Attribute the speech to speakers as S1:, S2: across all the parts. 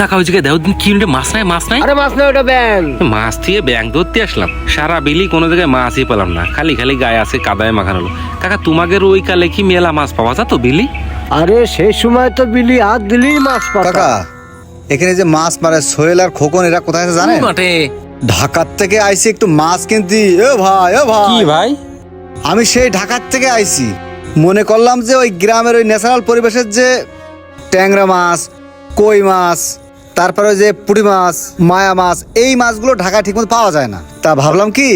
S1: কাকা ওই জায়গায় দেওদিন কি মাছ নাই মাছ নাই?
S2: আরে মাছ না, ওটা ব্যাং।
S1: মাছ দিয়ে ব্যাং ধরতে আসলাম, সারা বিলি কোনো জায়গায় মাছই পেলাম না, খালি খালি গায়ে আছে কাদায় মাখানো। কাকা তোমাদের ওই কালে কি মেলা মাছ পাওয়া যেত বিলি?
S2: আরে সেই সময় তো বিলি হাত দিলেই মাছ পাতা।
S3: কাকা এখানে যে মাছ মারে সোহেল আর খোকন এরা কোথায় আছে জানেন?
S1: মাঠে।
S3: ঢাকার থেকে আইছি একটু মাছ কিনতি। এ ভাই
S4: কি ভাই?
S3: আমি সেই ঢাকার থেকে আইছি, মনে করলাম যে ওই গ্রামের ওই ন্যাচারাল পরিবেশের যে ট্যাংরা মাছ, কই মাছ, তারপরে যে পুঁটি মাছ, মায়া মাছ, এই মাছগুলো ঢাকায় ঠিকমতো পাওয়া যায় না। তা ভাবলাম কি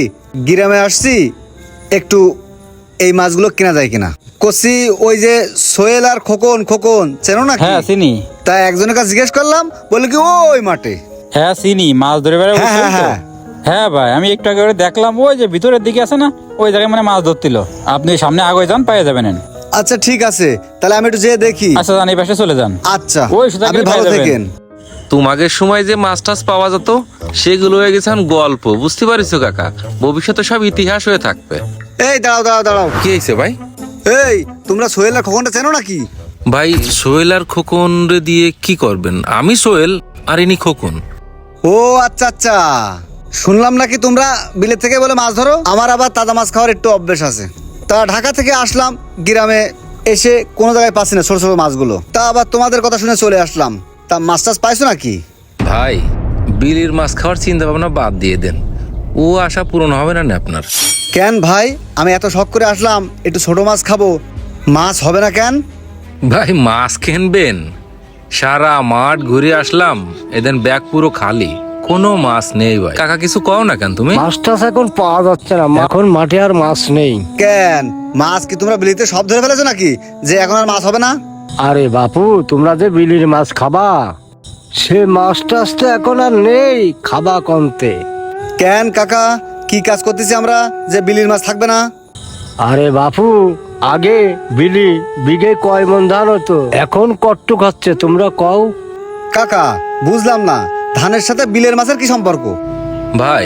S3: গ্রামে আসছি একটু এই মাছগুলো কেনা যায় কিনা। কষি ওই যে সোহেল আর খোকন, খোকন চেনো না?
S4: হ্যাঁ চিনি।
S3: তাই একজনের কাছে জিজ্ঞেস করলাম, বলে কি ওই মাঠে।
S4: হ্যাঁ চিনি, মাছ ধরে বেড়ে।
S3: হ্যাঁ, হ্যাঁ, হ্যাঁ।
S4: হ্যাঁ ভাই, আমি একটু আগে দেখলাম ওই যে ভিতরের দিকে আছে না, ওই জায়গায় মানে মাছ ধরছিল। আপনি সামনে আগে যান, পাইয়ে যাবেন।
S3: আচ্ছা ঠিক আছে, তাহলে আমি একটু যেয়ে দেখি।
S4: আচ্ছা যান, এই পাশে চলে যান।
S3: আচ্ছা
S4: ওই সুতা
S3: আপনি
S4: কেটে
S3: ভালো
S4: পাইয়ে যাবেন।
S3: থাকেন।
S1: তোমাদের সময় যে মাছ টাছ পাওয়া যেত সেগুলো হয়ে গেছে এখন গল্প, বুঝতে পারিস কাকা? ভবিষ্যতে সব ইতিহাস হয়ে থাকবে।
S3: এই দাঁড়াও দাঁড়াও দাঁড়াও।
S1: কি হয়েছে ভাই?
S3: এই তোমরা সোহেল আর খোকনটা চেনো নাকি?
S1: ভাই সোহেল আর খোকন রে দিয়ে কি করবেন? আমি সোহেল আর ইনি খোকন।
S3: ও আচ্ছা আচ্ছা, শুনলাম নাকি তোমরা বিলেত থেকে বলে মাছ ধরো। আমার আবার তাজা মাছ খাওয়ার একটু অভ্যেস আছে। তা ঢাকা থেকে আসলাম, গ্রামে এসে কোনো জায়গায় পাচ্ছি না ছোট ছোট মাছগুলো। তা আবার তোমাদের কথা শুনে চলে আসলাম। তা মাছ টাছ পাইছো নাকি?
S1: ভাই বিলির মাছ খাওয়ার চিন্তা ভাবনা বাদ দিয়ে দেন, ও আশা পূরণ হবে না আপনার।
S3: কেন ভাই, আমি এত শখ করে আসলাম একটু ছোট মাছ খাবো, মাছ হবে না কেন?
S1: ভাই মাছ কিনবেন? সারা মাঠ ঘুরে আসলাম, এদের ব্যাগ পুরো খালি, কোনো মাছ নেই। ভাই কাকা কিছু কও না কেন তুমি?
S2: মাছ টাছ এখন পাওয়া যাচ্ছে না, এখন মাঠে আর মাছ নেই।
S3: কেন মাছ কি তোমরা বিলিতে সব ধরে ফেলেছো নাকি, যে এখন আর মাছ হবে না?
S2: আরে বাপু, তোমরা যে বিলির মাছ খাবা, সে মাছ টাছ তো এখন আর নেই, খাবা কমতে।
S3: কেন কাকা, কি কাজ করতেছি আমরা যে বিলির মাছ থাকবে না?
S2: আরে বাপু, আগে বিলি বিঘে কয় মন ধান হতো, এখন কট্টু খাচ্ছে, তোমরা কও।
S3: কাকা বুঝলাম না, ধানের সাথে বিলের মাছের কি সম্পর্ক?
S1: ভাই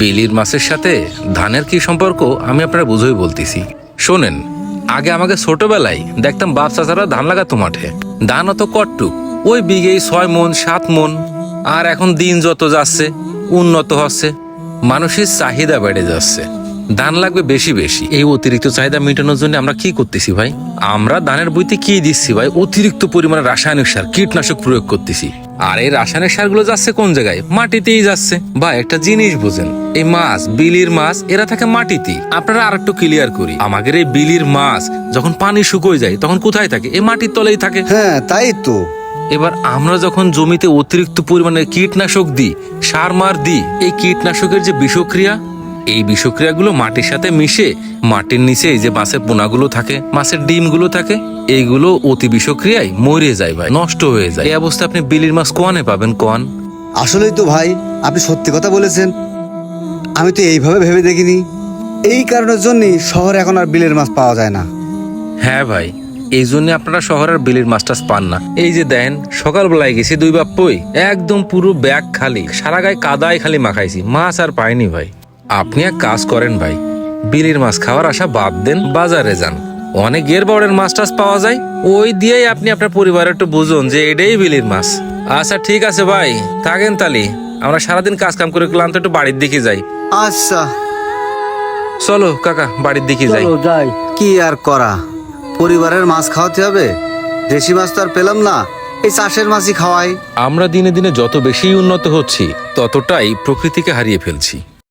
S1: বিলির মাছের সাথে ধানের কি সম্পর্ক আমি আপনারা বুঝেই বলতেছি। শোনেন, আগে আমাকে ছোটবেলায় দেখতাম বাপ চাচারা ধান লাগাতো মাঠে, ধান অত কটটুক, ওই বিঘেই 6 মন 7 মন। আর এখন দিন যত যাচ্ছে উন্নত হচ্ছে, মানুষের চাহিদা বেড়ে যাচ্ছে, ধান লাগবে বেশি বেশি। এই অতিরিক্ত চাহিদা মেটানোর জন্য আমরা কি করতেছি ভাই? আমরা ধানের বইতে কি দিচ্ছি ভাই? অতিরিক্ত পরিমাণে রাসায়নিক সার, কীটনাশক প্রয়োগ করতেছি। আর এই রাসায়নিক সারগুলো যাচ্ছে কোন জায়গায়? মাটিতেই যাচ্ছে। ভাই একটা জিনিস বুঝেন, এই মাছ, বিলির মাছ, এরা থাকে মাটিতেই। আপনারা আর একটু ক্লিয়ার করি, আমাদের এই বিলির মাছ যখন পানি শুকিয়ে যায় তখন কোথায় থাকে? এই মাটির তলেই থাকে।
S3: হ্যাঁ তাই তো।
S1: এবার আমরা যখন জমিতে অতিরিক্ত পরিমাণে কীটনাশক দিই, সার মার দিই, এই কীটনাশকের যে বিষক্রিয়া, এই বিষক্রিয়াগুলো মাটির সাথে মিশে মাটির নিচে এই যে মাছের পোনাগুলো থাকে, মাছের ডিমগুলো থাকে, এইগুলো অতি বিষক্রিয়ায় মরে যায় ভাই, নষ্ট হয়ে যায়। এই অবস্থা আপনি বিলির মাছ কোয়ানে পাবেন কোয়ান?
S3: আসলেই তো ভাই, আপনি সত্যি কথা বলেছেন, আমি তো এইভাবে ভেবে দেখিনি। এই কারণের জন্যই শহরে এখন আর বিলের মাছ পাওয়া যায় না।
S1: হ্যাঁ ভাই, এই জন্য আপনারা শহরের বিলির মাছ টাছ পান না। এই যে দেন, সকালবেলায় গেছি 2 বাপ্পই, একদম পুরো ব্যাগ খালি, সারা গায়ে কাদায় খালি মাখাইছি, মাছ আর পাইনি ভাই। আপনি এক কাজ করেন ভাই, বিলির মাছ খাওয়ার আশা বাদ দেন, বাজারে যান, অনেক গের বড়ের মাছ টাছ পাওয়া যায়, ওই দিয়েই আপনি আপনার পরিবারের একটু বুঝুন যে এটাই বিলির মাছ। আচ্ছা ঠিক আছে ভাই, থাকেন তালি, আমরা সারাদিন কাজ কাম করে ক্লান্ত, একটু বাড়ির দিকে যাই।
S3: আচ্ছা
S1: চলো কাকা, বাড়ির দিকে যাই।
S2: চলো যাই।
S3: কি আর করা, পরিবারের মাছ খাওয়াতে হবে, দেশি মাছ তো আর পেলাম না, এই চাষের মাছই খাওয়াই।
S1: আমরা দিনে দিনে যত বেশি উন্নত হচ্ছি ততটাই প্রকৃতিকে হারিয়ে ফেলছি।